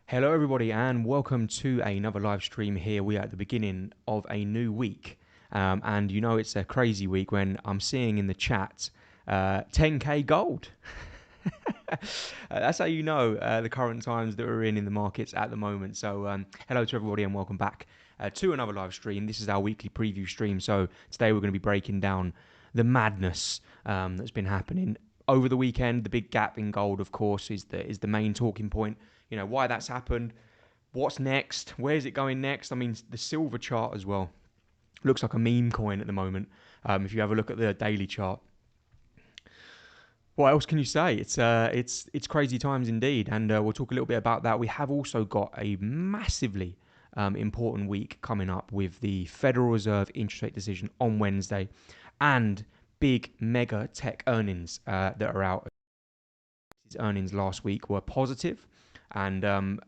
Hello, everybody, and welcome to another live stream here. We are at the beginning of a new week. And you know, it's a crazy week when I'm seeing in the chat 10K gold. That's how you know the current times that we're in the markets at the moment. So, hello to everybody, and welcome back to another live stream. This is our weekly preview stream. So, today we're going to be breaking down the madness that's been happening over the weekend. The big gap in gold, of course, is the main talking point. You know, why that's happened, what's next, where's it going next. I mean, the silver chart as well looks like a meme coin at the moment. If you have a look at the daily chart, what else can you say? It's crazy times indeed, and we'll talk a little bit about that. We have also got a massively important week coming up with the Federal Reserve interest rate decision on Wednesday, and big mega tech earnings that are out. His earnings last week were positive, and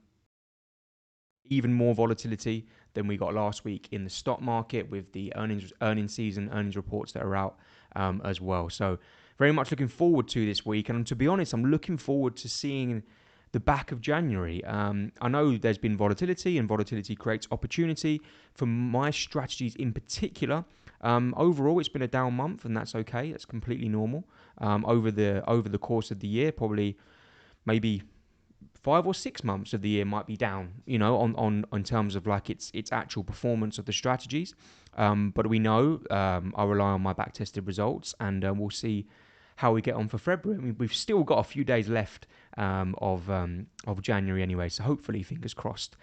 even more volatility than we got last week in the stock market with the earnings season, earnings reports that are out as well. So very much looking forward to this week. And to be honest, I'm looking forward to seeing the back of January. I know there's been volatility, and volatility creates opportunity for my strategies in particular. Overall, it's been a down month, and that's okay. That's completely normal. Over the course of the year, probably maybe 5 or 6 months of the year might be down, you know, on terms of like its actual performance of the strategies. But we know I rely on my back-tested results, and we'll see how we get on for February. I mean, we've still got a few days left of January anyway, so hopefully, fingers crossed,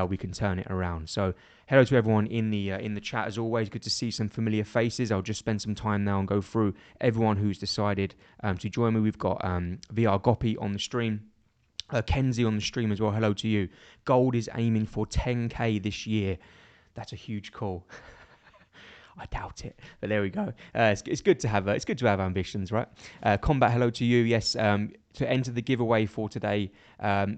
we can turn it around. So hello to everyone in the chat as always. Good to see some familiar faces. I'll just spend some time now and go through everyone who's decided to join me. We've got VR Gopi on the stream. Kenzie on the stream as well. Hello to you. Gold is aiming for 10K this year. That's a huge call. I doubt it, but there we go. It's good to have ambitions, right? Combat, hello to you. Yes, to enter the giveaway for today,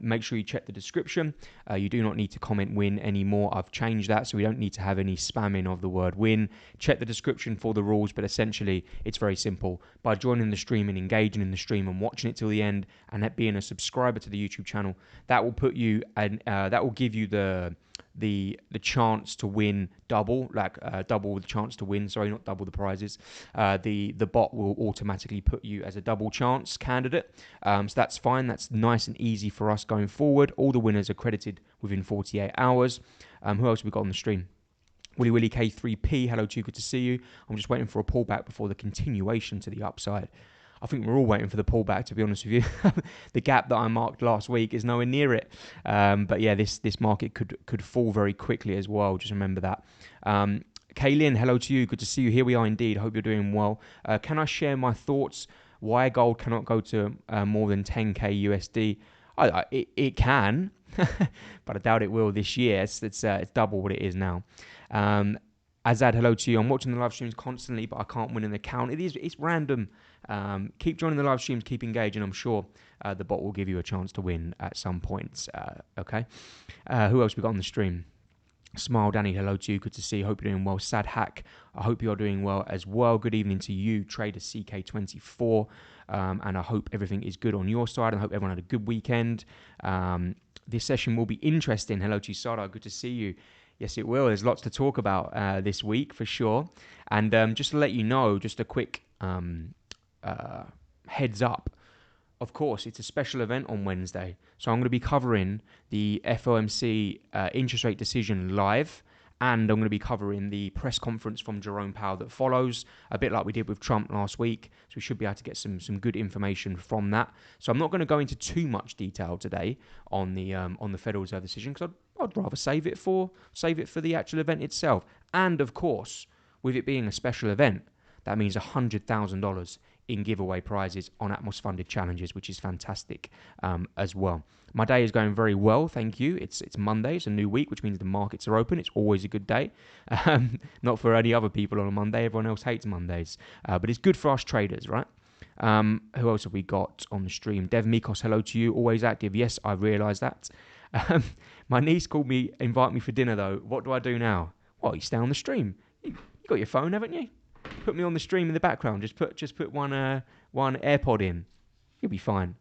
make sure you check the description. You do not need to comment win anymore. I've changed that, so we don't need to have any spamming of the word win. Check the description for the rules, but essentially it's very simple. By joining the stream and engaging in the stream and watching it till the end, and being a subscriber to the YouTube channel, that will put you and that will give you the chance to win double the chance to win, sorry, not double the prizes. The bot will automatically put you as a double chance candidate, so that's fine. That's nice and easy for us going forward. All the winners are credited within 48 hours. Who else have we got on the stream? Willy K3P, hello to you, good to see you. I'm just waiting for a pullback before the continuation to the upside. I think we're all waiting for the pullback, to be honest with you. The gap that I marked last week is nowhere near it. But yeah, this market could fall very quickly as well. Just remember that. Kaylin, hello to you. Good to see you. Here we are indeed. Hope you're doing well. Can I share my thoughts why gold cannot go to more than 10K USD? It can, but I doubt it will this year. It's double what it is now. Azad, hello to you. I'm watching the live streams constantly, but I can't win an account. It's random. Keep joining the live streams, keep engaging. I'm sure the bot will give you a chance to win at some points. Okay. Who else we got on the stream? Smile Danny, hello to you. Good to see you. Hope you're doing well. Sad Hack, I hope you're doing well as well. Good evening to you, Trader CK24. And I hope everything is good on your side. And I hope everyone had a good weekend. This session will be interesting. Hello to you, Sada. Good to see you. Yes, it will. There's lots to talk about this week for sure. And just to let you know, just a quick heads up. Of course, it's a special event on Wednesday. So I'm going to be covering the FOMC interest rate decision live. And I'm going to be covering the press conference from Jerome Powell that follows, a bit like we did with Trump last week. So we should be able to get some good information from that. So I'm not going to go into too much detail today on the Federal Reserve decision, because I'd rather save it for the actual event itself. And of course, with it being a special event, that means $100,000 in giveaway prizes on Atmos funded challenges, which is fantastic as well. My day is going very well, thank you. It's Monday, it's a new week, which means the markets are open. It's always a good day. Not for any other people on a Monday. Everyone else hates Mondays. But it's good for us traders, right? Who else have we got on the stream? Dev Mikos, hello to you. Always active. Yes, I realise that. My niece called me, invite me for dinner though. What do I do now? Well, you stay on the stream. You got your phone, haven't you? Put me on the stream in the background. Just put one AirPod in. You'll be fine.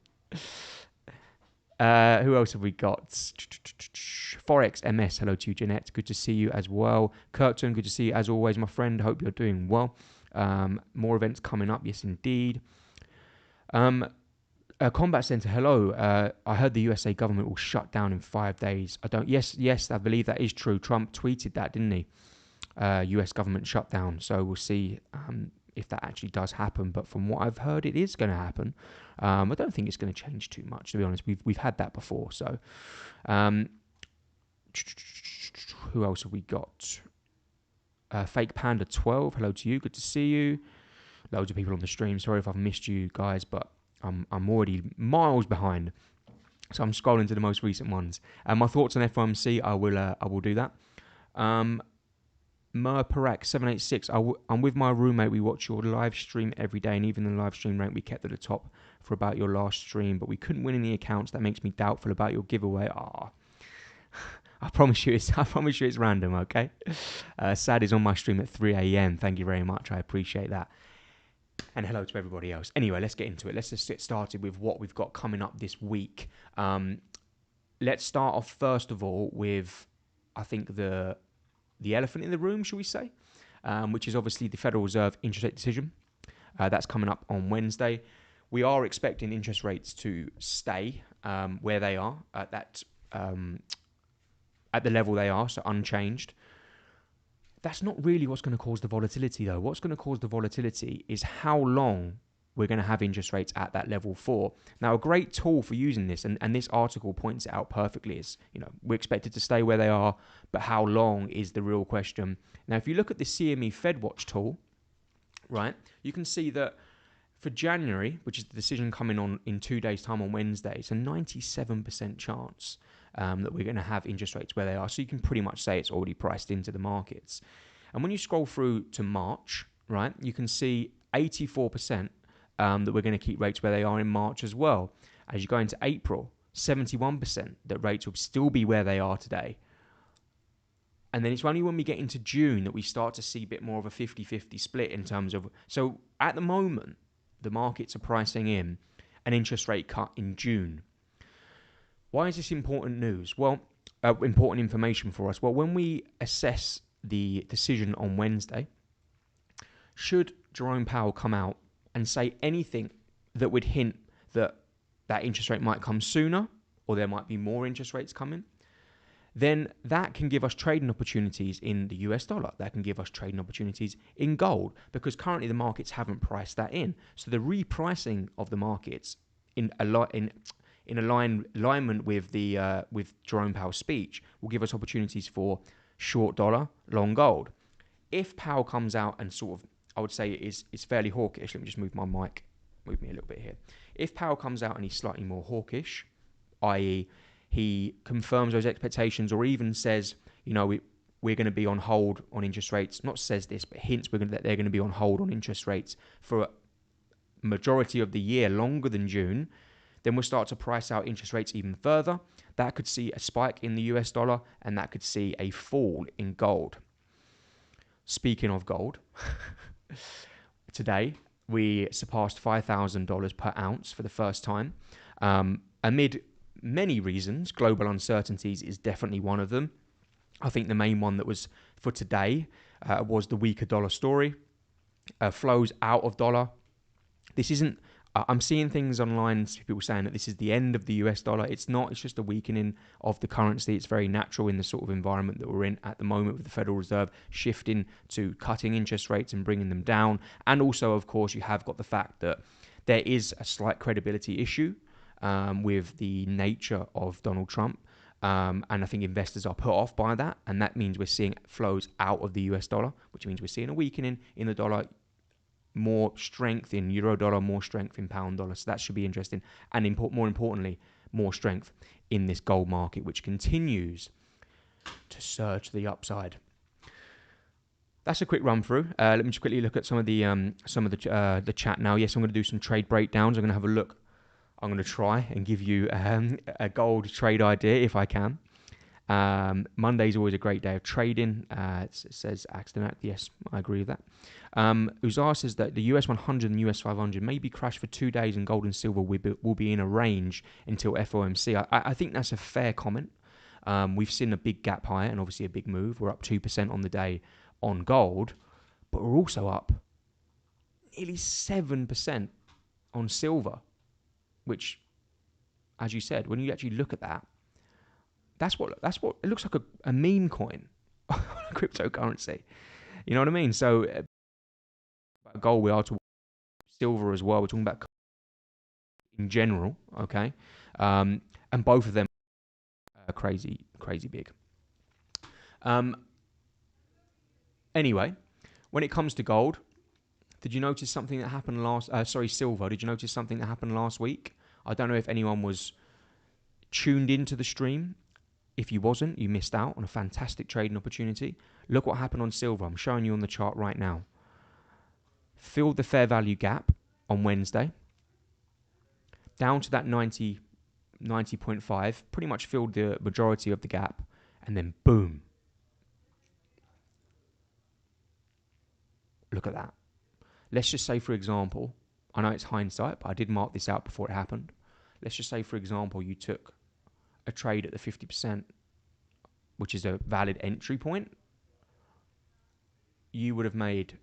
Who else have we got? Forex MS. Hello to you, Jeanette. Good to see you as well. Curtin, good to see you as always, my friend. Hope you're doing well. More events coming up. Yes, indeed. Combat Center, hello. I heard the USA government will shut down in 5 days. Yes, I believe that is true. Trump tweeted that, didn't he? US government shutdown. So we'll see if that actually does happen. But from what I've heard, it is going to happen. I don't think it's going to change too much, to be honest. We've had that before. So who else have we got? Fake Panda 12, hello to you. Good to see you. Loads of people on the stream. Sorry if I've missed you guys, but I'm already miles behind. So I'm scrolling to the most recent ones. My thoughts on FOMC, I will do that. Parak 786. I'm with my roommate. We watch your live stream every day, and even the live stream rank we kept at the top for about your last stream, but we couldn't win any accounts. That makes me doubtful about your giveaway. I promise you it's random. Okay. Sad is on my stream at 3 a.m. Thank you very much. I appreciate that. And hello to everybody else. Anyway, let's get into it. Let's just get started with what we've got coming up this week. Let's start off first of all with, I think, the elephant in the room, shall we say, which is obviously the Federal Reserve interest rate decision. That's coming up on Wednesday. We are expecting interest rates to stay where they are at the level they are, so unchanged. That's not really what's going to cause the volatility, though. What's going to cause the volatility is how long we're going to have interest rates at that level for. Now, a great tool for using this, and this article points it out perfectly, is, we're expected to stay where they are, but how long is the real question. Now, if you look at the CME Fed Watch tool, right, you can see that for January, which is the decision coming on in 2 days' time on Wednesday, it's a 97% chance that we're going to have interest rates where they are. So you can pretty much say it's already priced into the markets. And when you scroll through to March, right, you can see 84% that we're going to keep rates where they are in March as well. As you go into April, 71% that rates will still be where they are today. And then it's only when we get into June that we start to see a bit more of a 50-50 split in terms of... So at the moment, the markets are pricing in an interest rate cut in June. Why is this important news? Well, important information for us. Well, when we assess the decision on Wednesday, should Jerome Powell come out and say anything that would hint that that interest rate might come sooner, or there might be more interest rates coming, then that can give us trading opportunities in the US dollar. That can give us trading opportunities in gold, because currently the markets haven't priced that in. So the repricing of the markets in alignment with Jerome Powell's speech will give us opportunities for short dollar, long gold. If Powell comes out and sort of, I would say is fairly hawkish. Let me just move my mic, move me a little bit here. If Powell comes out and he's slightly more hawkish, i.e. he confirms those expectations, or even says, we're going to be on hold on interest rates, not says this, but hints that they're going to be on hold on interest rates for a majority of the year, longer than June, then we'll start to price out interest rates even further. That could see a spike in the US dollar, and that could see a fall in gold. Speaking of gold, today we surpassed $5,000 per ounce for the first time. Amid many reasons, global uncertainties is definitely one of them. I think the main one that was for today was the weaker dollar story. Flows out of dollar. This isn't... I'm seeing things online, people saying that this is the end of the US dollar. It's not. It's just a weakening of the currency. It's very natural in the sort of environment that we're in at the moment, with the Federal Reserve shifting to cutting interest rates and bringing them down. And also, of course, you have got the fact that there is a slight credibility issue with the nature of Donald Trump. And I think investors are put off by that. And that means we're seeing flows out of the US dollar, which means we're seeing a weakening in the dollar, more strength in euro dollar, more strength in pound dollar. So that should be interesting. And more importantly, more strength in this gold market, which continues to surge to the upside. That's a quick run through. Let me just quickly look at some of the chat now. Yes, I'm going to do some trade breakdowns. I'm going to have a look. I'm going to try and give you a gold trade idea if I can. Monday's always a great day of trading. It says accident. Yes, I agree with that. Uzar says that the US 100 and US 500 maybe crash for 2 days and gold and silver will be in a range until FOMC. I think that's a fair comment. We've seen a big gap higher and obviously a big move. We're up 2% on the day on gold, but we're also up nearly 7% on silver, which, as you said, when you actually look at that, that's what it looks like a meme coin on a cryptocurrency. You know what I mean? So gold, we are talking silver as well. We're talking about in general, okay? And both of them are crazy big. Anyway, when it comes to gold, did you notice something that happened silver? Did you notice something that happened last week? I don't know if anyone was tuned into the stream. If you wasn't, you missed out on a fantastic trading opportunity. Look what happened on silver. I'm showing you on the chart right now. Filled the fair value gap on Wednesday. Down to that 90.5. Pretty much filled the majority of the gap. And then boom. Look at that. Let's just say, for example, I know it's hindsight, but I did mark this out before it happened. Let's just say, for example, you took a trade at the 50%, which is a valid entry point. You would have made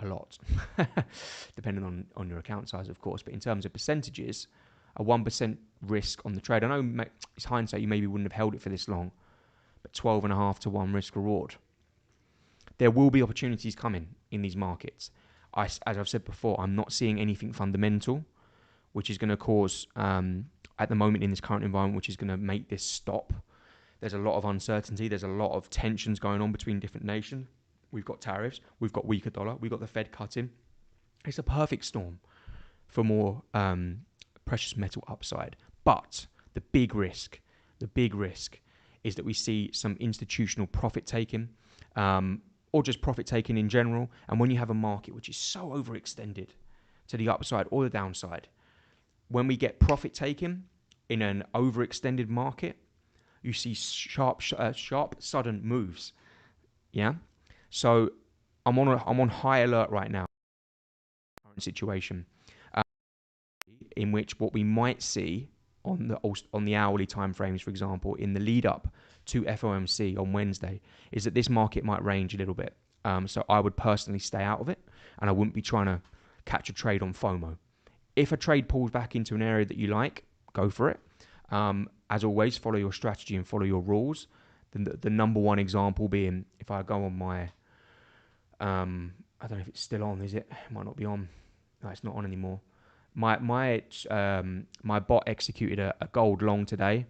a lot, depending on your account size, of course. But in terms of percentages, a 1% risk on the trade. I know it's hindsight, you maybe wouldn't have held it for this long, but 12.5 to 1 risk reward. There will be opportunities coming in these markets. As I've said before, I'm not seeing anything fundamental, which is going to cause, at the moment in this current environment, which is going to make this stop. There's a lot of uncertainty. There's a lot of tensions going on between different nations. We've got tariffs. We've got weaker dollar. We've got the Fed cutting. It's a perfect storm for more precious metal upside. But the big risk is that we see some institutional profit taking, or just profit taking in general. And when you have a market which is so overextended to the upside or the downside, when we get profit taking in an overextended market, you see sharp, sudden moves. Yeah. So I'm on high alert right now. Current situation, in which what we might see on the hourly time frames, for example, in the lead up to FOMC on Wednesday, is that this market might range a little bit. So I would personally stay out of it, and I wouldn't be trying to catch a trade on FOMO. If a trade pulls back into an area that you like, go for it. As always, follow your strategy and follow your rules. The number one example being, if I go on my, I don't know if it's still on, is it? It might not be on. No, it's not on anymore. My bot executed a gold long today.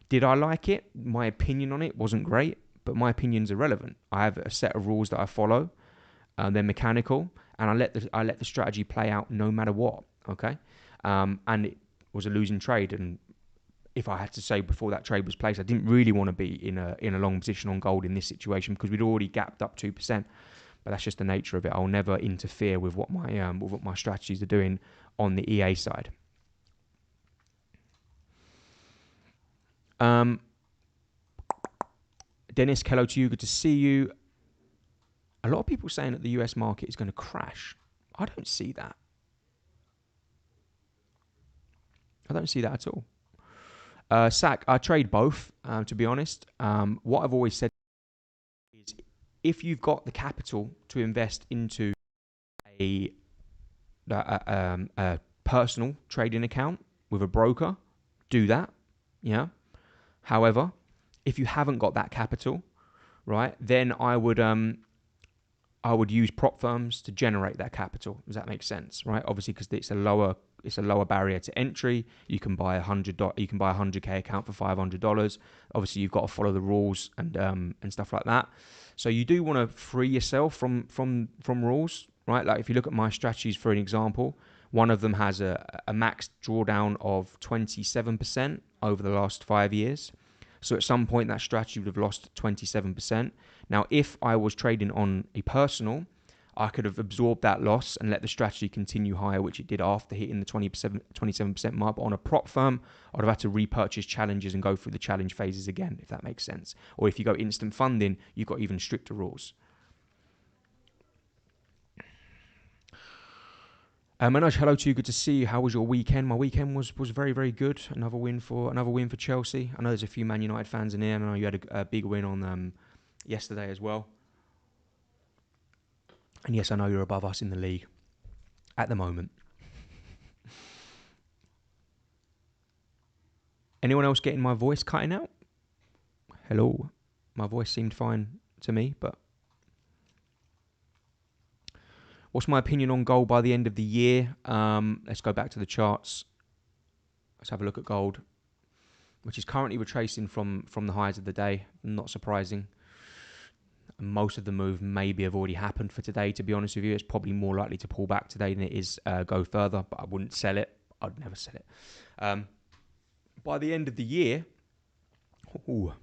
Did I like it? My opinion on it wasn't great, but my opinion's irrelevant. I have a set of rules that I follow. They're mechanical, and I let the strategy play out no matter what. Okay, and it was a losing trade. And if I had to say before that trade was placed, I didn't really want to be in a long position on gold in this situation because we'd already gapped up 2%. But that's just the nature of it. I'll never interfere with what my strategies are doing on the EA side. Dennis, hello to you. Good to see you. A lot of people saying that the US market is going to crash. I don't see that. I don't see that at all. Sack, I trade both, to be honest. What I've always said is if you've got the capital to invest into a personal trading account with a broker, do that. Yeah. However, if you haven't got that capital, right, then I would use prop firms to generate that capital. Does that make sense? Right? Obviously, because it's a lower barrier to entry. You can buy $100K account for $500. Obviously, you've got to follow the rules and stuff like that. So you do want to free yourself from rules, right? Like if you look at my strategies, for an example, one of them has a max drawdown of 27% over the last 5 years. So at some point, that strategy would have lost 27%. Now, if I was trading on a personal, I could have absorbed that loss and let the strategy continue higher, which it did after hitting the 27% mark. But on a prop firm, I'd have had to repurchase challenges and go through the challenge phases again, if that makes sense. Or if you go instant funding, you've got even stricter rules. Manoj, hello to you. Good to see you. How was your weekend? My weekend was very very good. Another win for Chelsea. I know there's a few Man United fans in here. And I know you had a big win on yesterday as well. And yes, I know you're above us in the league at the moment. Anyone else getting my voice cutting out? Hello. My voice seemed fine to me, but what's my opinion on gold by the end of the year? Let's go back to the charts. Let's have a look at gold, which is currently retracing from the highs of the day. Not surprising. Most of the move maybe have already happened for today, to be honest with you. It's probably more likely to pull back today than it is go further, but I wouldn't sell it. I'd never sell it. By the end of the year, well,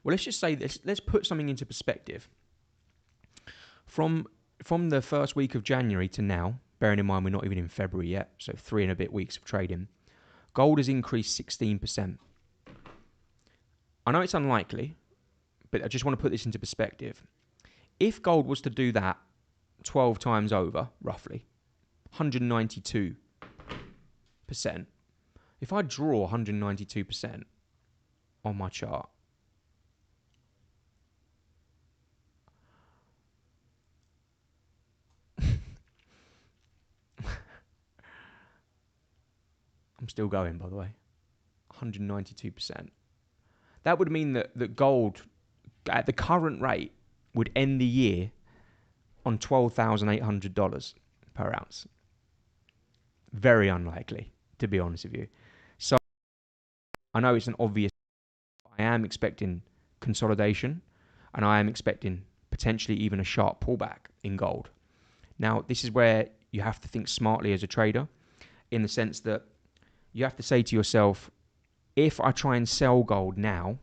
let's just say this. Let's put something into perspective. From the first week of January to now, bearing in mind we're not even in February yet, so 3 and a bit weeks of trading, gold has increased 16%. I know it's unlikely, but I just want to put this into perspective. If gold was to do that 12 times over, roughly, 192%, if I draw 192% on my chart, I'm still going, by the way, 192%. That would mean that gold, at the current rate, would end the year on $12,800 per ounce. Very unlikely, to be honest with you. So I know it's an obvious. I am expecting consolidation, and I am expecting potentially even a sharp pullback in gold. Now, this is where you have to think smartly as a trader, in the sense that you have to say to yourself, if I try and sell gold now,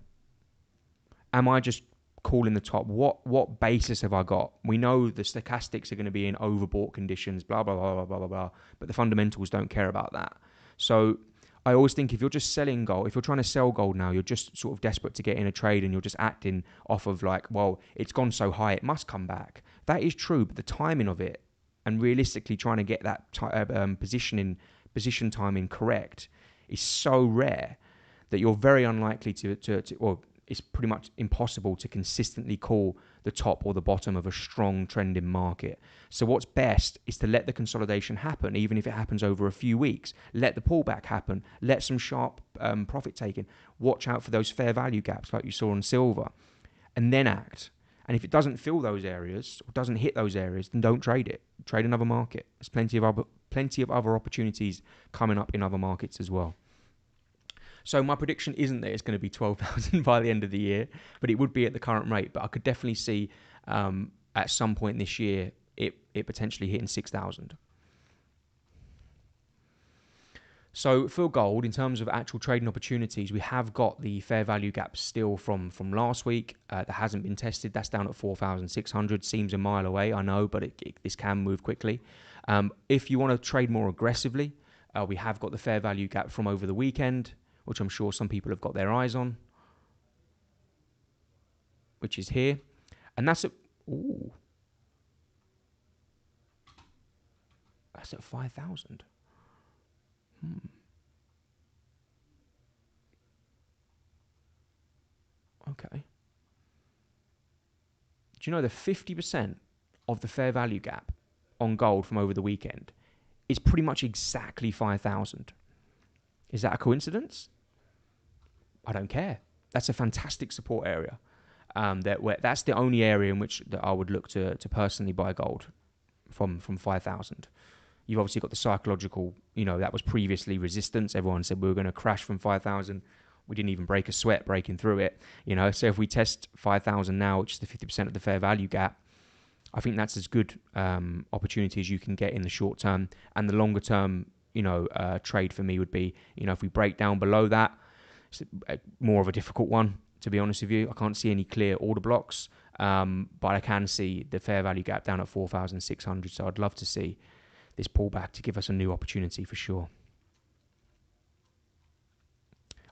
am I just calling the top? What basis have I got? We know the stochastics are going to be in overbought conditions, blah, blah, blah, blah, blah, blah, blah, but the fundamentals don't care about that. So I always think if you're just selling gold, if you're trying to sell gold now, you're just sort of desperate to get in a trade and you're just acting off of like, well, it's gone so high, it must come back. That is true, but the timing of it and realistically trying to get that position timing correct is so rare that you're very unlikely or it's pretty much impossible to consistently call the top or the bottom of a strong trending market. So what's best is to let the consolidation happen, even if it happens over a few weeks. Let the pullback happen. Let some sharp profit taking. Watch out for those fair value gaps like you saw on silver, and then act. And if it doesn't fill those areas or doesn't hit those areas, then don't trade it. Trade another market. There's plenty of other opportunities coming up in other markets as well. So my prediction isn't that it's going to be 12,000 by the end of the year, but it would be at the current rate. But I could definitely see at some point this year it potentially hitting 6,000. So for gold, in terms of actual trading opportunities, we have got the fair value gap still from last week that hasn't been tested. That's down at 4,600. Seems a mile away, I know, but this can move quickly. If you want to trade more aggressively, we have got the fair value gap from over the weekend, which I'm sure some people have got their eyes on, which is here. And that's at 5,000. Okay. Do you know the 50% of the fair value gap on gold from over the weekend is pretty much exactly 5,000? Is that a coincidence? I don't care. That's a fantastic support area. That's the only area in which that I would look to personally buy gold from 5,000. You've obviously got the psychological, that was previously resistance. Everyone said we were going to crash from 5,000. We didn't even break a sweat breaking through it. So if we test 5,000 now, which is the 50% of the fair value gap, I think that's as good opportunity as you can get in the short term. And the longer term, trade for me would be, if we break down below that, it's more of a difficult one, to be honest with you. I can't see any clear order blocks, but I can see the fair value gap down at 4,600. So I'd love to see this pullback to give us a new opportunity for sure.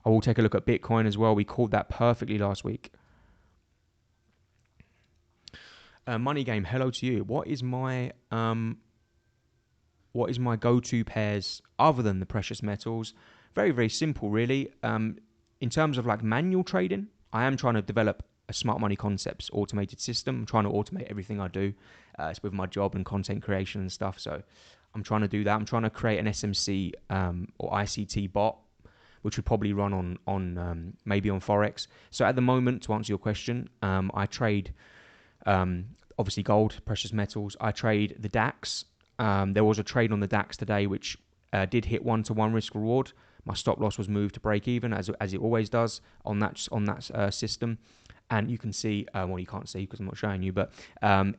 I will take a look at Bitcoin as well. We called that perfectly last week. Money Game, hello to you. What is my what is my go-to pairs other than the precious metals? Very, very simple, really. In terms of like manual trading, I am trying to develop a smart money concepts automated system. I'm trying to automate everything I do. It's with my job and content creation and stuff. So I'm trying to do that. I'm trying to create an SMC or ICT bot, which would probably run on maybe on Forex. So at the moment, to answer your question, I trade obviously gold, precious metals. I trade the DAX. There was a trade on the DAX today which did hit 1-to-1 risk reward. My stop loss was moved to break even as it always does on that system. And you can see, well, you can't see because I'm not showing you, but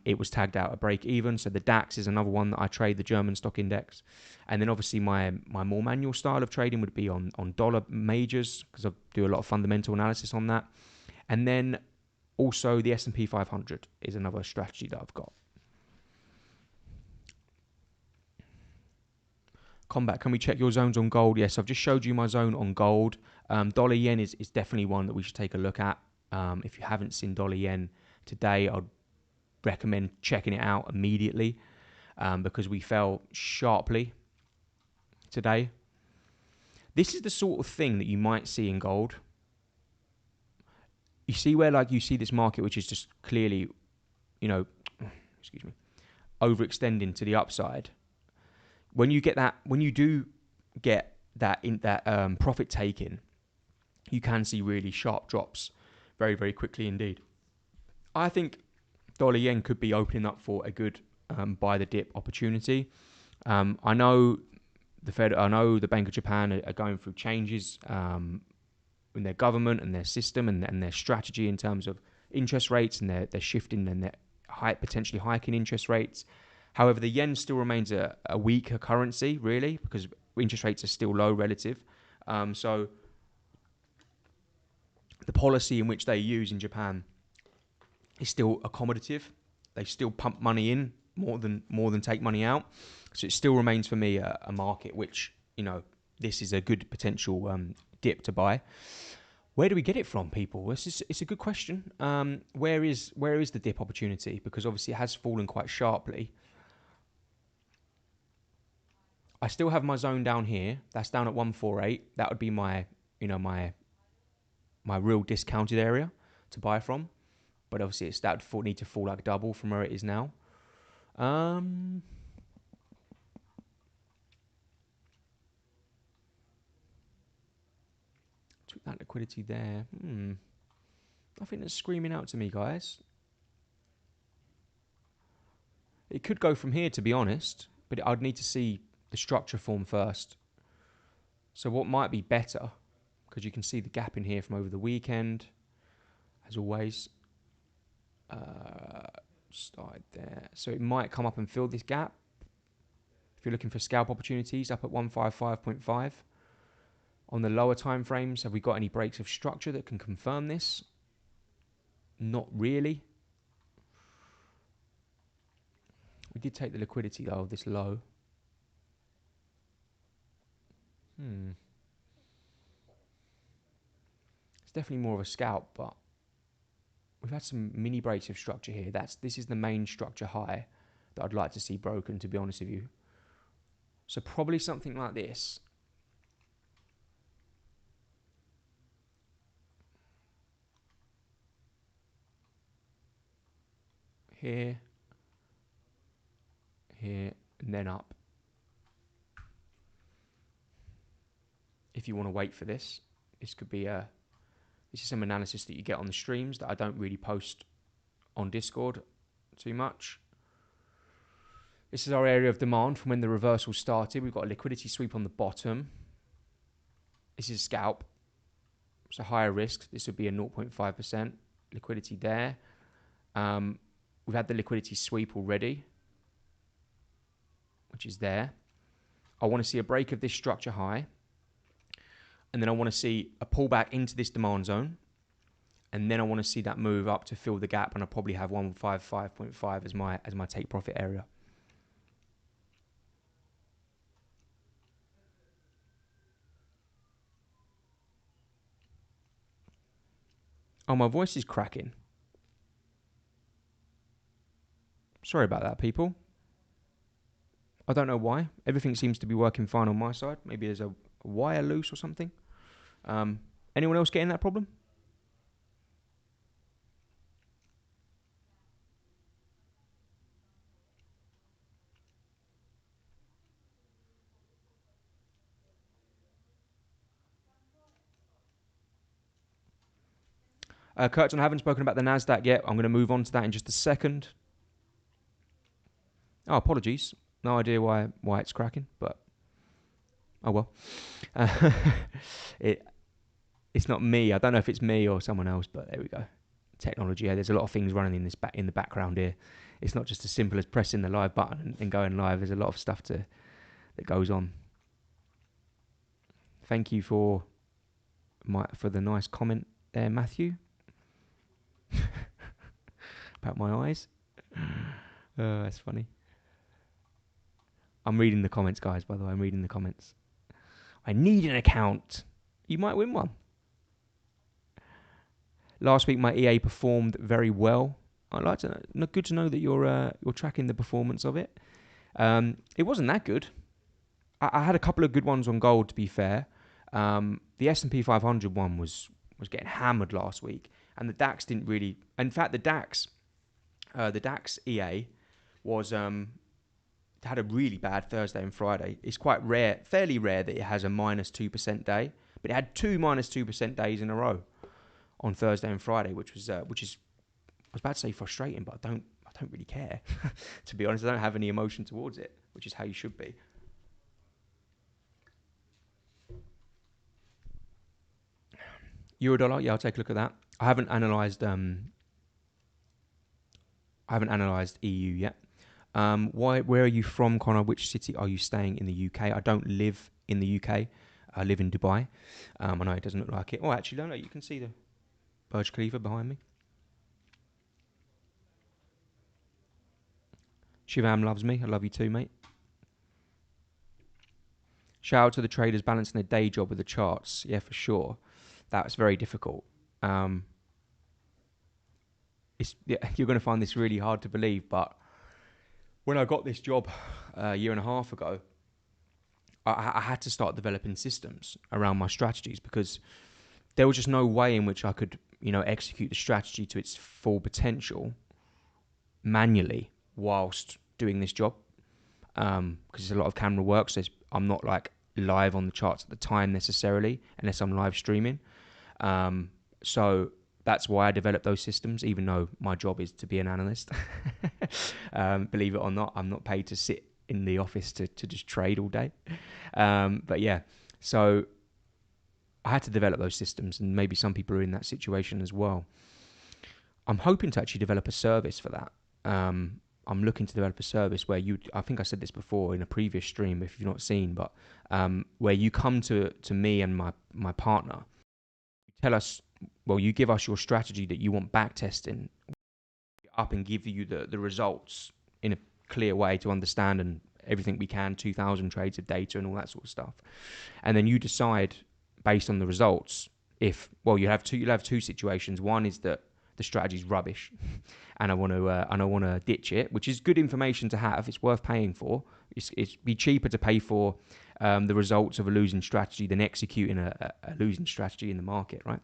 it was tagged out at break even. So the DAX is another one that I trade, the German stock index. And then obviously my more manual style of trading would be on dollar majors because I do a lot of fundamental analysis on that. And then also the S&P 500 is another strategy that I've got. Combat, can we check your zones on gold? Yes, I've just showed you my zone on gold. Dollar yen is definitely one that we should take a look at. If you haven't seen dollar yen today, I'd recommend checking it out immediately because we fell sharply today. This is the sort of thing that you might see in gold. You see where like you see this market which is just clearly, overextending to the upside. When you do get that profit taken, you can see really sharp drops very, very quickly indeed. I think dollar yen could be opening up for a good buy the dip opportunity. I know the Fed, I know the Bank of Japan are going through changes in their government and their system and their strategy in terms of interest rates, and they're shifting and they're potentially hiking interest rates. However, the yen still remains a weaker currency, really, because interest rates are still low relative. So the policy in which they use in Japan is still accommodative. They still pump money in more than take money out. So it still remains for me a market which, this is a good potential dip to buy. Where do we get it from, people? It's a good question. Where is the dip opportunity? Because obviously it has fallen quite sharply. I still have my zone down here. That's down at 148. That would be my real discounted area to buy from. But obviously that would need to fall like double from where it is now. Took that liquidity there. I think that's screaming out to me, guys. It could go from here, to be honest, but I'd need to see the structure form first. So what might be better, because you can see the gap in here from over the weekend, as always. Started there. So it might come up and fill this gap. If you're looking for scalp opportunities, up at 155.5. On the lower time frames, have we got any breaks of structure that can confirm this? Not really. We did take the liquidity though, this low. It's definitely more of a scalp, but we've had some mini breaks of structure here. This is the main structure high that I'd like to see broken, to be honest with you. So probably something like this. Here, and then up. If you want to wait for this, this is some analysis that you get on the streams that I don't really post on Discord too much. This is our area of demand from when the reversal started. We've got a liquidity sweep on the bottom. This is scalp. So higher risk. This would be a 0.5% liquidity there. We've had the liquidity sweep already, which is there. I want to see a break of this structure high. And then I want to see a pullback into this demand zone. And then I want to see that move up to fill the gap. And I'll probably have 155.5 as my take profit area. Oh, my voice is cracking. Sorry about that, people. I don't know why. Everything seems to be working fine on my side. Maybe there's a wire loose or something. Um, Anyone else getting that problem? Kurtzon, I haven't spoken about the Nasdaq yet. I'm going to move on to that in just a second. Oh, apologies. No idea why it's cracking, but oh well. Uh, it it's not me. I don't know if it's me or someone else, but there we go. Technology. Yeah, there's a lot of things running in the background here. It's not just as simple as pressing the live button and going live. There's a lot of stuff that goes on. Thank you for the nice comment there, Matthew, about my eyes. That's funny. I'm reading the comments, guys. By the way, I'm reading the comments. I need an account. You might win one. Last week, my EA performed very well. I'd like to know, good to know that you're tracking the performance of it. It wasn't that good. I had a couple of good ones on gold, to be fair. The S&P 500 one was getting hammered last week, and the DAX didn't really. In fact, the DAX EA was had a really bad Thursday and Friday. It's quite rare, fairly rare, that it has a -2% day, but it had two -2% days in a row on Thursday and Friday, which is I was about to say frustrating, but I don't really care. To be honest, I don't have any emotion towards it, which is how you should be. Eurodollar, yeah, I'll take a look at that. I haven't analysed EU yet. Where are you from, Connor? Which city are you staying in the UK? I don't live in the UK. I live in Dubai. I know it doesn't look like it. Oh, actually, no, you can see the Burj Khalifa behind me. Shivam loves me. I love you too, mate. Shout out to the traders balancing their day job with the charts. Yeah, for sure. That's very difficult. You're going to find this really hard to believe, but when I got this job a year and a half ago, I had to start developing systems around my strategies because there was just no way in which I could, execute the strategy to its full potential manually whilst doing this job. Because there's a lot of camera work, so I'm not like live on the charts at the time necessarily, unless I'm live streaming. So that's why I developed those systems, even though my job is to be an analyst. Believe it or not, I'm not paid to sit in the office to just trade all day. But yeah, so I had to develop those systems, and maybe some people are in that situation as well. I'm hoping to actually develop a service for that. I'm looking to develop a service where I think I said this before in a previous stream, if you've not seen, but where you come to me and my partner, you give us your strategy that you want back testing up and give you the results in a clear way to understand and everything we can, 2,000 trades of data and all that sort of stuff. And then you decide based on the results you'll have two situations. One is that the strategy's rubbish and I want to ditch it, which is good information to have. It's worth paying for. It's be cheaper to pay for the results of a losing strategy than executing a losing strategy in the market, right?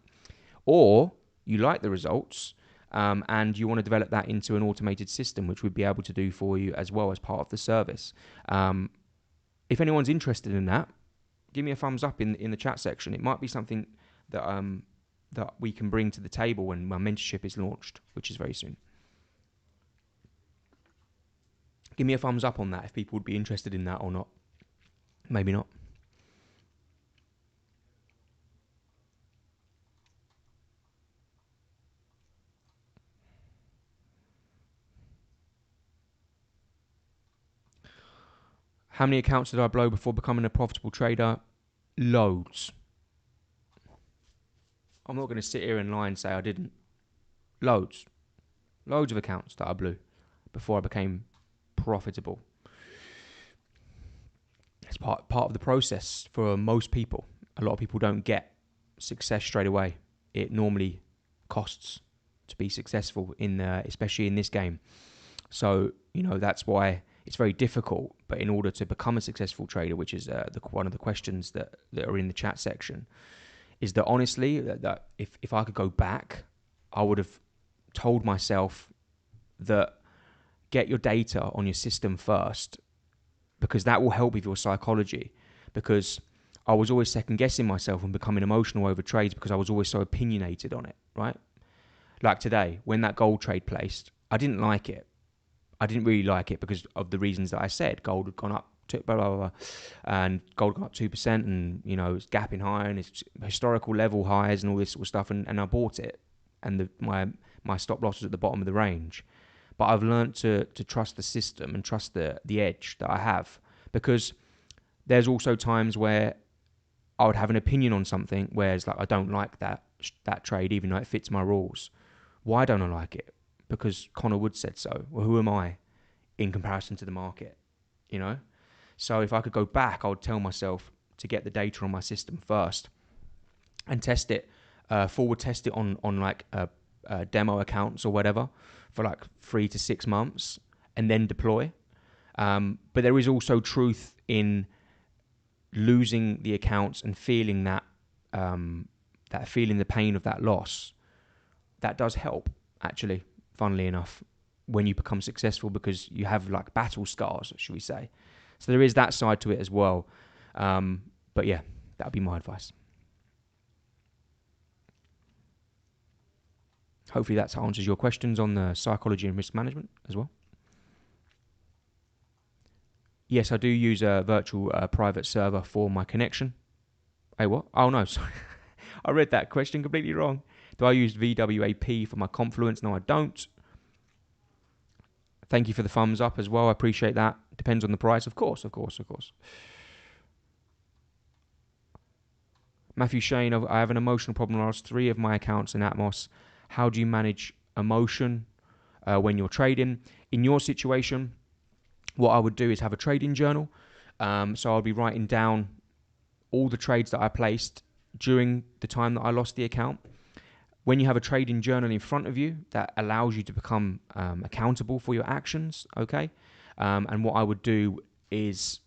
Or you like the results and you want to develop that into an automated system, which we'd be able to do for you as well as part of the service. If anyone's interested in that, give me a thumbs up in the chat section. It might be something that we can bring to the table when my mentorship is launched, which is very soon. Give me a thumbs up on that if people would be interested in that or not. Maybe not. How many accounts did I blow before becoming a profitable trader? Loads. I'm not going to sit here and lie and say I didn't. Loads. Loads of accounts that I blew before I became profitable. It's part of the process for most people. A lot of people don't get success straight away. It normally costs to be successful especially in this game. So, that's why it's very difficult. But in order to become a successful trader, which is one of the questions that are in the chat section, is that honestly, that if I could go back, I would have told myself that get your data on your system first, because that will help with your psychology. Because I was always second guessing myself and becoming emotional over trades because I was always so opinionated on it, right? Like today, when that gold trade placed, I didn't like it. I didn't really like it because of the reasons that I said. Gold had gone up to blah, blah, blah, and gold got up 2%, and, you know, it's gapping higher and it's historical level highs and all this sort of stuff. And I bought it, and my stop loss was at the bottom of the range. But I've learned to trust the system and trust the edge that I have, because there's also times where I would have an opinion on something, whereas like I don't like that trade, even though it fits my rules. Why don't I like it? Because Connor Wood said so. Well, who am I in comparison to the market? You know? So if I could go back, I would tell myself to get the data on my system first and test it, forward test it on like demo accounts or whatever for like 3 to 6 months, and then deploy. But there is also truth in losing the accounts and feeling that feeling the pain of that loss. That does help, actually, funnily enough, when you become successful, because you have like battle scars, should we say. So there is that side to it as well. But yeah, that would be my advice. Hopefully that answers your questions on the psychology and risk management as well. Yes, I do use a virtual private server for my connection. Hey, what? Oh, no, sorry. I read that question completely wrong. Do I use VWAP for my Confluence? No, I don't. Thank you for the thumbs up as well. I appreciate that. Depends on the price. Of course. Matthew Shane, I have an emotional problem. I lost 3 of my accounts in Atmos. How do you manage emotion when you're trading? In your situation, what I would do is have a trading journal. So I'll be writing down all the trades that I placed during the time that I lost the account. When you have a trading journal in front of you, that allows you to become accountable for your actions, okay? And what I would do is,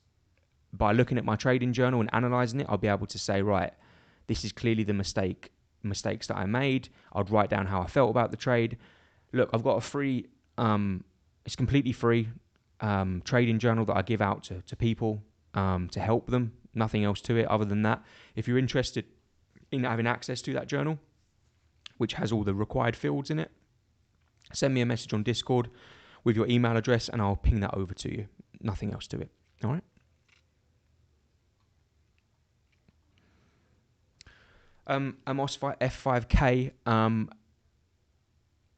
by looking at my trading journal and analysing it, I'll be able to say, right, this is clearly the mistakes that I made. I'd write down how I felt about the trade. Look, I've got a free, it's completely free trading journal that I give out to people to help them. Nothing else to it other than that. If you're interested in having access to that journal, which has all the required fields in it, send me a message on Discord with your email address and I'll ping that over to you. Nothing else to it. All right? Amos F5K,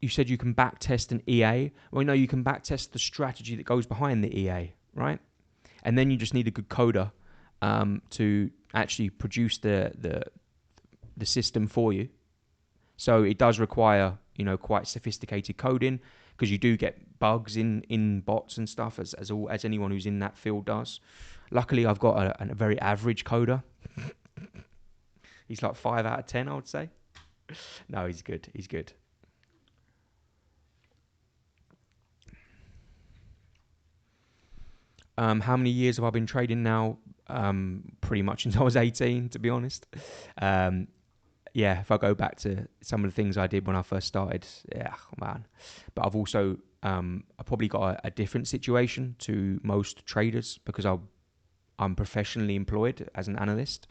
you said you can backtest an EA. Well, no, you can backtest the strategy that goes behind the EA, right? And then you just need a good coder to actually produce the system for you. So it does require, you know, quite sophisticated coding, because you do get bugs in bots and stuff, as anyone who's in that field does. Luckily, I've got a very average coder. He's like 5 out of 10, I would say. No, he's good. How many years have I been trading now? Pretty much since I was 18, to be honest. Yeah, if I go back to some of the things I did when I first started, yeah, man. But I've also, I probably got a different situation to most traders, because I'm professionally employed as an analyst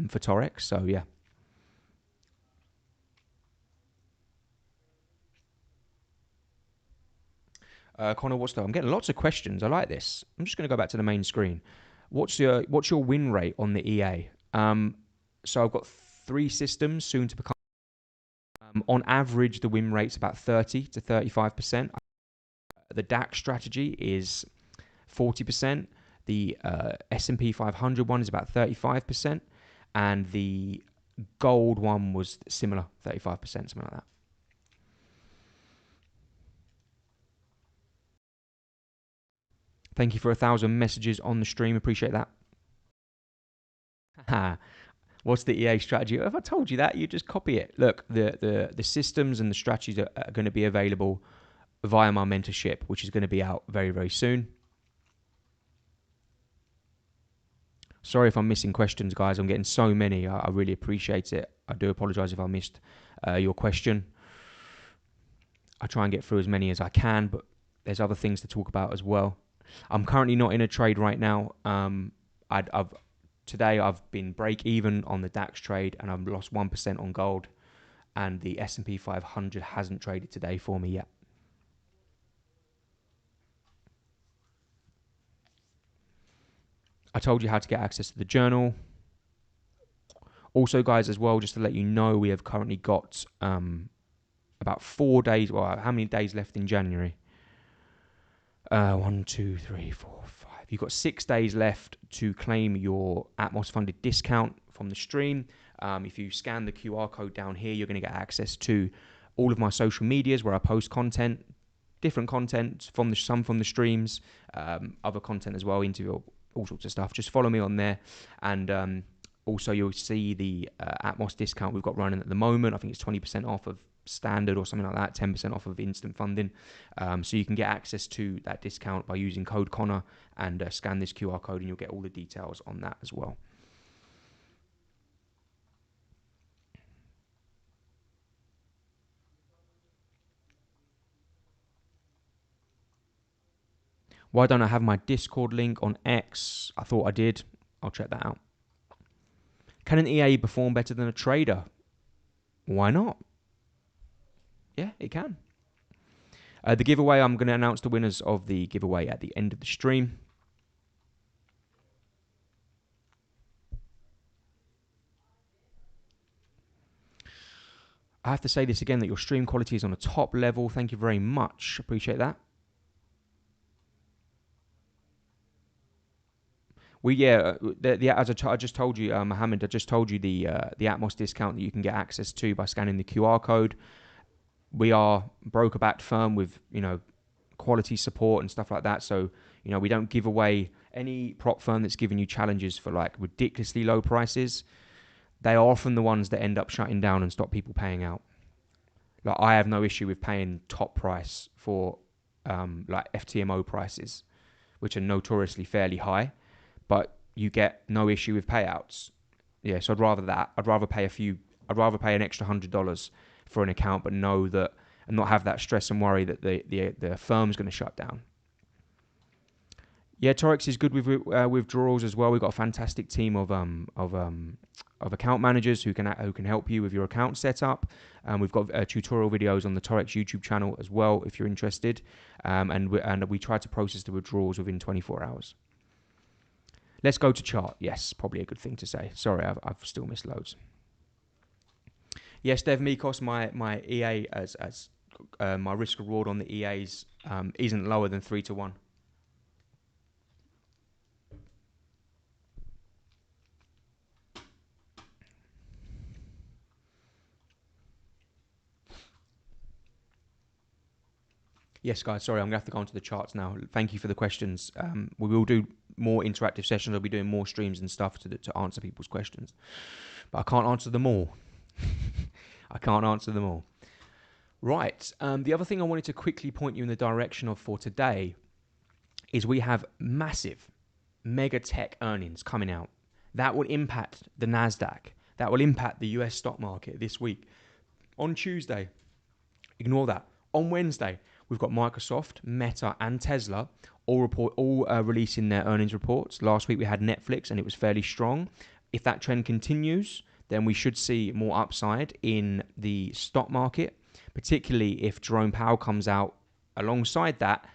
for Forex. So yeah. Connor, I'm getting lots of questions. I like this. I'm just going to go back to the main screen. What's your win rate on the EA? So I've got 3 systems soon to become. On average, the win rate's about 30 to 35%. The DAX strategy is 40%. The S&P 500 one is about 35%. And the gold one was similar, 35%, something like that. Thank you for 1,000 messages on the stream. Appreciate that. What's the EA strategy? If I told you that, you just copy it. Look, the systems and the strategies are going to be available via my mentorship, which is going to be out very, very soon. Sorry if I'm missing questions, guys. I'm getting so many. I really appreciate it. I do apologise if I missed your question. I try and get through as many as I can, but there's other things to talk about as well. I'm currently not in a trade right now. Today I've been break even on the DAX trade, and I've lost 1% on gold, and the S&P 500 hasn't traded today for me yet. I told you how to get access to the journal. Also, guys, as well, just to let you know, we have currently got about 4 days. Well, how many days left in January? 1, 2, 3, 4, 5. You've got 6 days left to claim your Atmos funded discount from the stream. If you scan the QR code down here, you're going to get access to all of my social medias where I post content, different content some from the streams, other content as well, interview, all sorts of stuff. Just follow me on there, and also you'll see the Atmos discount we've got running at the moment. I think it's 20% off of standard or something like that, 10% off of instant funding. So you can get access to that discount by using code Connor and scan this QR code, and you'll get all the details on that as well. Why don't I have my Discord link on X? I thought I did. I'll check that out. Can an EA perform better than a trader? Why not? Yeah, it can. The giveaway, I'm going to announce the winners of the giveaway at the end of the stream. I have to say this again, that your stream quality is on a top level. Thank you very much. Appreciate that. As I just told you, Mohammed, I just told you the Atmos discount that you can get access to by scanning the QR code. We are broker-backed firm with, quality support and stuff like that. So, we don't give away any prop firm that's giving you challenges for like ridiculously low prices. They are often the ones that end up shutting down and stop people paying out. Like, I have no issue with paying top price for like FTMO prices, which are notoriously fairly high, but you get no issue with payouts. Yeah, so I'd rather that. I'd rather pay an extra $100 for an account, but know that, and not have that stress and worry that the firm's going to shut down. Yeah, Forex is good with withdrawals as well. We've got a fantastic team of account managers who can help you with your account setup. We've got tutorial videos on the Forex YouTube channel as well if you're interested. And we try to process the withdrawals within 24 hours. Let's go to chart. Yes, probably a good thing to say. Sorry, I've still missed loads. Yes, Dev Mikos, my EA as my risk reward on the EAs isn't lower than 3-1. Yes, guys, sorry, I'm going to have to go on to the charts now. Thank you for the questions. We will do more interactive sessions. I'll be doing more streams and stuff to answer people's questions. But I can't answer them all. I can't answer them all. Right. The other thing I wanted to quickly point you in the direction of for today is we have massive mega tech earnings coming out. That will impact the NASDAQ. That will impact the US stock market this week. On Tuesday, ignore that. On Wednesday, we've got Microsoft, Meta, and Tesla all releasing their earnings reports. Last week we had Netflix, and it was fairly strong. If that trend continues, then we should see more upside in the stock market, particularly if Jerome Powell comes out alongside that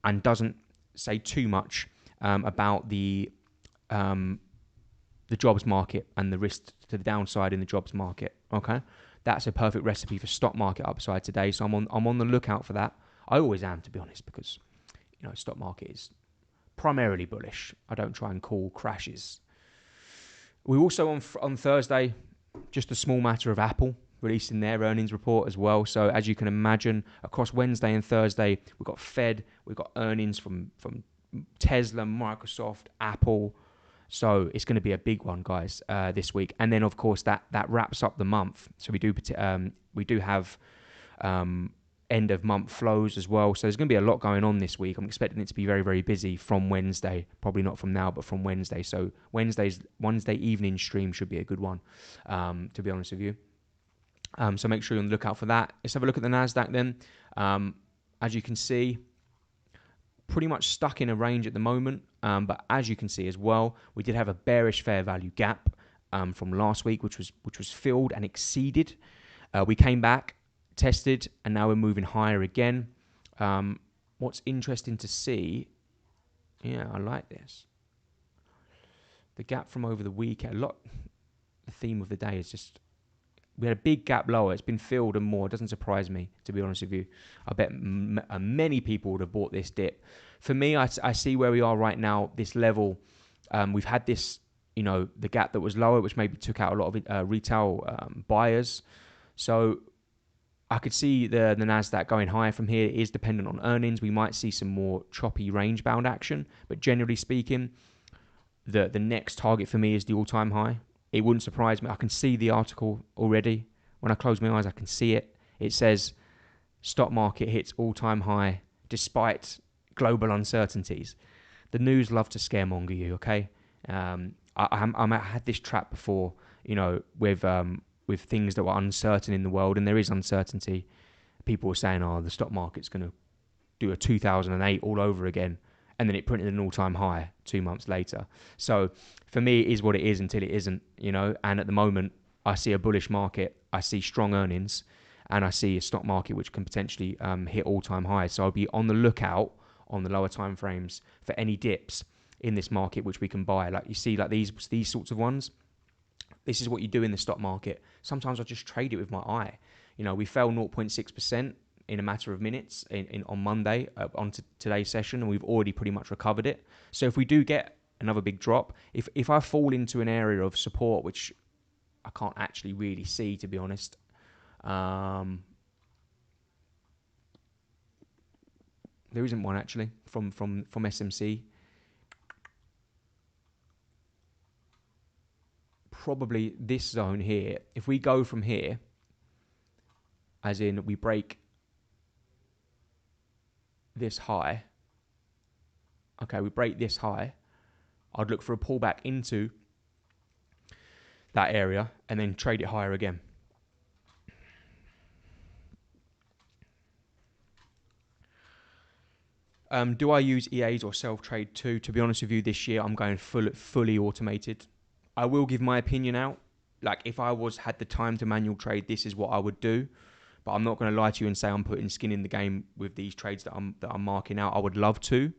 and doesn't say too much about the jobs market and the risk to the downside in the jobs market. Okay, that's a perfect recipe for stock market upside today. So I'm on the lookout for that. I always am, to be honest, because stock market is primarily bullish. I don't try and call crashes. We also on Thursday, just a small matter of Apple releasing their earnings report as well. So as you can imagine, across Wednesday and Thursday, we've got Fed, we've got earnings from Tesla, Microsoft, Apple. So it's going to be a big one, guys, this week. And then, of course, that wraps up the month. So we do have end of month flows as well. So there's going to be a lot going on this week. I'm expecting it to be very, very busy from Wednesday. Probably not from now, but from Wednesday. So Wednesday evening stream should be a good one, to be honest with you. So make sure you're on the lookout for that. Let's have a look at the NASDAQ then. As you can see, pretty much stuck in a range at the moment. But as you can see as well, we did have a bearish fair value gap from last week, which was filled and exceeded. We came back, tested, and now we're moving higher again. What's interesting to see, yeah, I like this. The gap from over the weekend, the theme of the day is just, we had a big gap lower. It's been filled and more. It doesn't surprise me, to be honest with you. I bet many people would have bought this dip. For me, I see where we are right now, this level. We've had this, the gap that was lower, which maybe took out a lot of retail buyers. So I could see the NASDAQ going higher from here. It is dependent on earnings. We might see some more choppy range-bound action. But generally speaking, the next target for me is the all-time high. It wouldn't surprise me. I can see the article already. When I close my eyes, I can see it. It says, stock market hits all-time high despite global uncertainties. The news love to scaremonger you, okay? I had this trap before, with things that were uncertain in the world, and there is uncertainty. People were saying, the stock market's going to do a 2008 all over again. And then it printed an all-time high 2 months later. So for me, it is what it is until it isn't, And at the moment, I see a bullish market. I see strong earnings. And I see a stock market which can potentially hit all-time highs. So I'll be on the lookout on the lower time frames for any dips in this market which we can buy. Like you see, like these sorts of ones. This is what you do in the stock market. Sometimes I just trade it with my eye. We fell 0.6%. in a matter of minutes on Monday on today's session, and we've already pretty much recovered it. So if we do get another big drop, if I fall into an area of support, which I can't actually really see, to be honest, there isn't one actually from SMC. Probably this zone here. If we go from here, as in we break this high, okay, we break this high, I'd look for a pullback into that area and then trade it higher again. Do I use EAs or self-trade too? To be honest with you, this year I'm going fully automated. I will give my opinion out. Like if I had the time to manual trade, this is what I would do. But I'm not going to lie to you and say I'm putting skin in the game with these trades that I'm marking out. I would love to,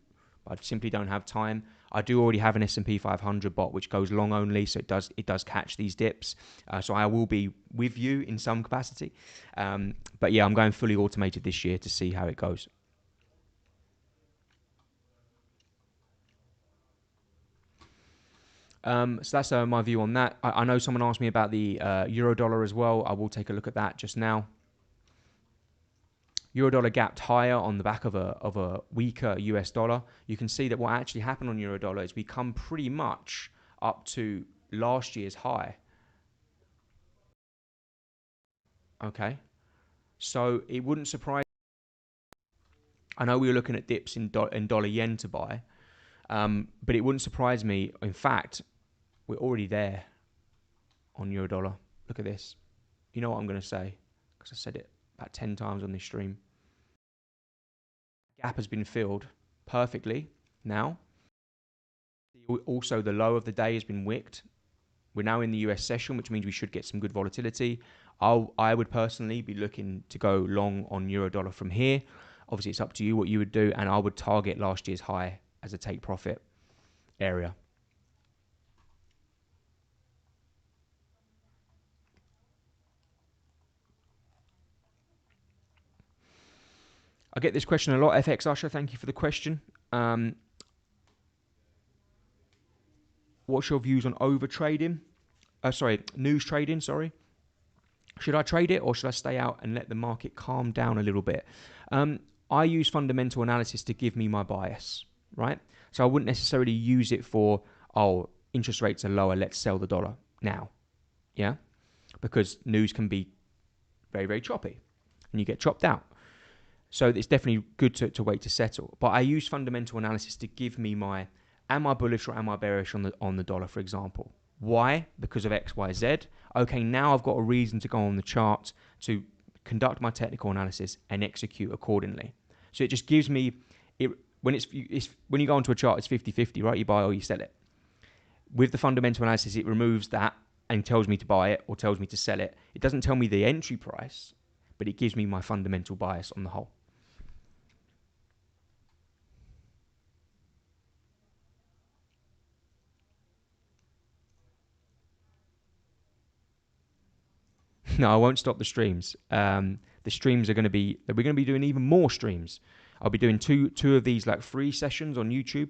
but I simply don't have time. I do already have an S&P 500 bot which goes long only, so it does catch these dips. So I will be with you in some capacity. But yeah, I'm going fully automated this year to see how it goes. So that's my view on that. I know someone asked me about the euro dollar as well. I will take a look at that just now. Euro dollar gapped higher on the back of a weaker US dollar. You can see that what actually happened on euro dollar is we come pretty much up to last year's high. Okay, so it wouldn't surprise. I know we were looking at dips in dollar yen to buy, but it wouldn't surprise me. In fact, we're already there on euro dollar. Look at this. You know what I'm going to say, because I said it about 10 times on this stream. Gap has been filled perfectly now. Also, the low of the day has been wicked. We're now in the US session, which means we should get some good volatility. I would personally be looking to go long on euro dollar from here. Obviously, it's up to you what you would do, and I would target last year's high as a take profit area. I get this question a lot. FX Usher, thank you for the question. What's your views on over trading? News trading, sorry. Should I trade it or should I stay out and let the market calm down a little bit? I use fundamental analysis to give me my bias, right? So I wouldn't necessarily use it for, interest rates are lower, let's sell the dollar now. Yeah? Because news can be very, very choppy and you get chopped out. So it's definitely good to wait to settle. But I use fundamental analysis to give me my, am I bullish or am I bearish on the dollar, for example? Why? Because of X, Y, Z. Okay, now I've got a reason to go on the chart to conduct my technical analysis and execute accordingly. So it just gives me it when when you go onto a chart, it's 50-50, right? You buy or you sell it. With the fundamental analysis, it removes that and tells me to buy it or tells me to sell it. It doesn't tell me the entry price, but it gives me my fundamental bias on the whole. No, I won't stop the streams. The streams are going to be, we're going to be doing even more streams. I'll be doing two of these like free sessions on YouTube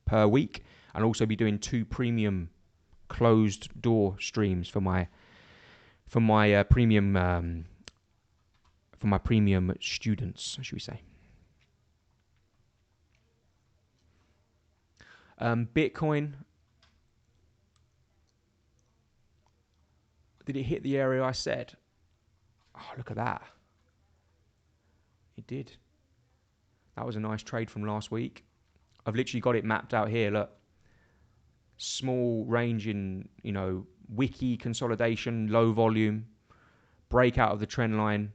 per week, and also be doing 2 premium closed door streams for my premium students, should we say? Bitcoin, did it hit the area I said? Oh, look at that. It did. That was a nice trade from last week. I've literally got it mapped out here. Look, small range in, wiki consolidation, low volume, breakout of the trend line.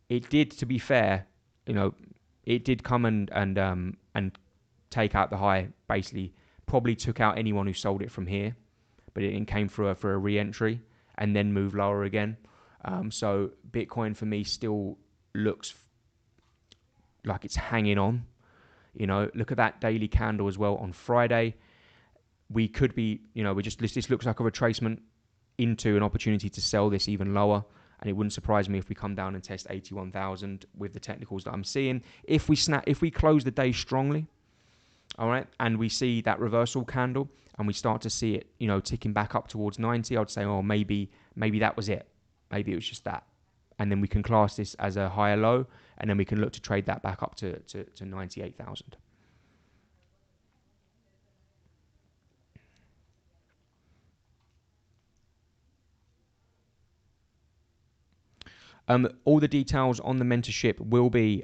It did, to be fair, it did come and take out the high. Basically, probably took out anyone who sold it from here, but it came for a re-entry and then move lower again. So Bitcoin for me still looks like it's hanging on. Look at that daily candle as well on Friday. We could be, this looks like a retracement into an opportunity to sell this even lower. And it wouldn't surprise me if we come down and test 81,000 with the technicals that I'm seeing. If we close the day strongly, all right, and we see that reversal candle and we start to see it, ticking back up towards 90, I'd say, oh, maybe that was it. Maybe it was just that. And then we can class this as a higher low, and then we can look to trade that back up to 98,000. All the details on the mentorship will be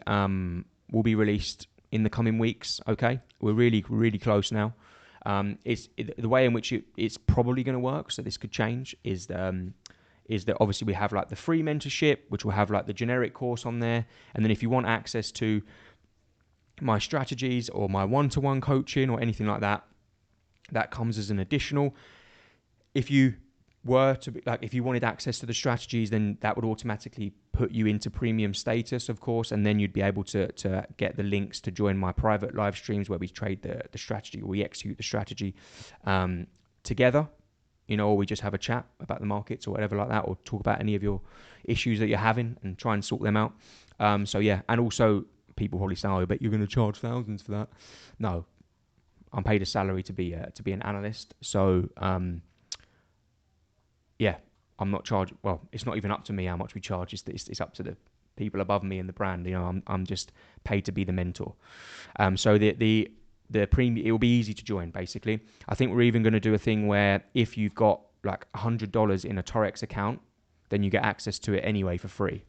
released in the coming weeks. Okay, we're really, really close now. The way in which it's probably going to work, so this could change, is that obviously we have like the free mentorship, which will have like the generic course on there, and then if you want access to my strategies or my one-to-one coaching or anything like that, that comes as an additional. If you were to be, if you wanted access to the strategies, then that would automatically put you into premium status, of course, and then you'd be able to get the links to join my private live streams where we trade the strategy, or we execute the strategy together, or we just have a chat about the markets or whatever like that, or talk about any of your issues that you're having and try and sort them out. So yeah, and also people probably say, "Oh, I bet you're going to charge thousands for that." No, I'm paid a salary to be an analyst, so yeah, I'm not charged. Well, it's not even up to me how much we charge. It's up to the people above me and the brand. I'm just paid to be the mentor. So the premium, it will be easy to join. Basically, I think we're even going to do a thing where if you've got like $100 in a Forex account, then you get access to it anyway for free.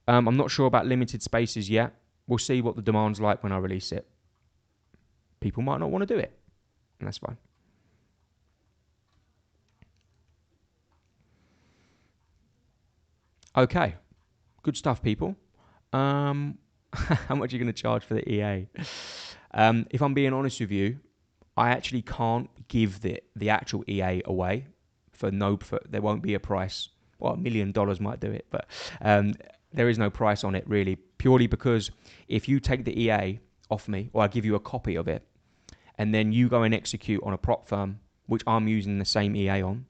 I'm not sure about limited spaces yet. We'll see what the demand's like when I release it. People might not want to do it, and that's fine. Okay, good stuff, people. How much are you going to charge for the EA? If I'm being honest with you, I actually can't give the actual EA away for there won't be a price. Well, $1 million might do it, but there is no price on it really, purely because if you take the EA off me, or I give you a copy of it, and then you go and execute on a prop firm, which I'm using the same EA on,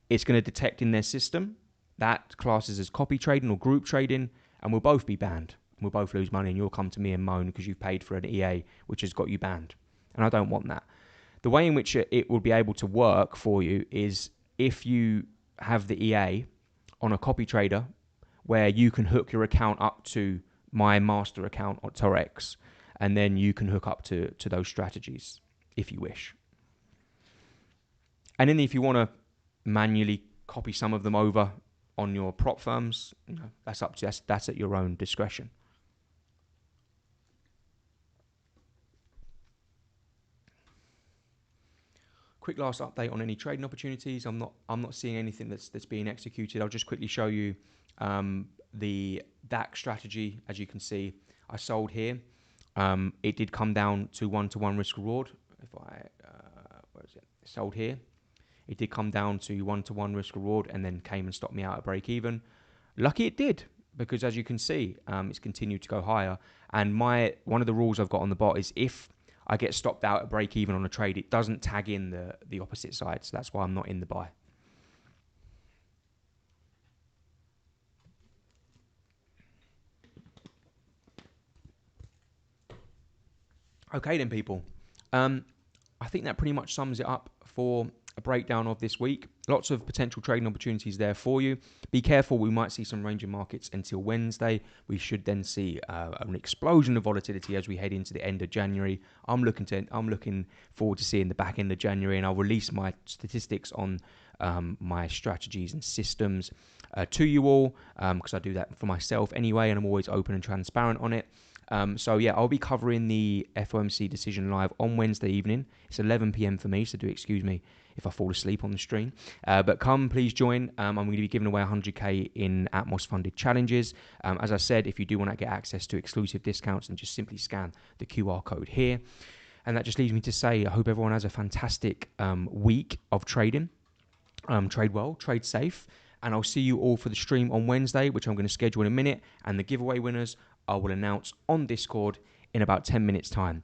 it's going to detect in their system that classes as copy trading or group trading, and we'll both be banned. We'll both lose money, and you'll come to me and moan because you've paid for an EA which has got you banned. And I don't want that. The way in which it will be able to work for you is if you have the EA on a copy trader where you can hook your account up to my master account on Forex, and then you can hook up to those strategies if you wish. And then if you want to manually copy some of them over on your prop firms. That's up to that's at your own discretion. Quick last update on any trading opportunities. I'm not seeing anything that's being executed. I'll just quickly show you the DAX strategy. As you can see, I sold here. It did come down to 1-to-1 risk reward. If I where is it? Sold here. It did come down to 1-to-1 risk reward and then came and stopped me out at break even. Lucky it did, because as you can see, it's continued to go higher. And one of the rules I've got on the bot is if I get stopped out at break even on a trade, it doesn't tag in the opposite side. So that's why I'm not in the buy. Okay then, people. I think that pretty much sums it up for a breakdown of this week. Lots of potential trading opportunities there for you. Be careful, we might see some range in markets until Wednesday. We should then see an explosion of volatility as we head into the end of January. I'm looking forward to seeing the back end of January, and I'll release my statistics on my strategies and systems to you all, because I do that for myself anyway, and I'm always open and transparent on it. So yeah, I'll be covering the FOMC decision live on Wednesday evening. It's 11 p.m. for me, so do excuse me if I fall asleep on the stream. But please join. I'm going to be giving away 100k in Atmos funded challenges. As I said, if you do want to get access to exclusive discounts, then just simply scan the QR code here. And that just leaves me to say, I hope everyone has a fantastic week of trading. Trade well, trade safe. And I'll see you all for the stream on Wednesday, which I'm going to schedule in a minute. And the giveaway winners I will announce on Discord in about 10 minutes time.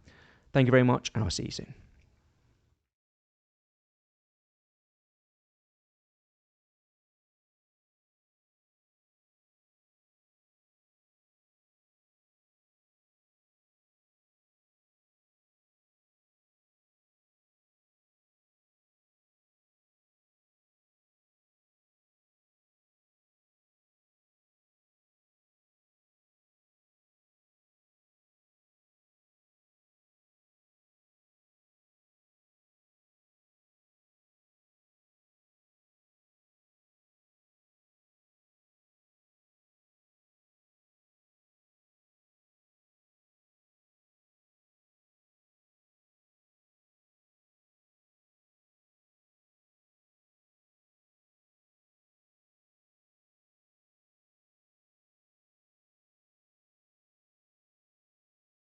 Thank you very much, and I'll see you soon.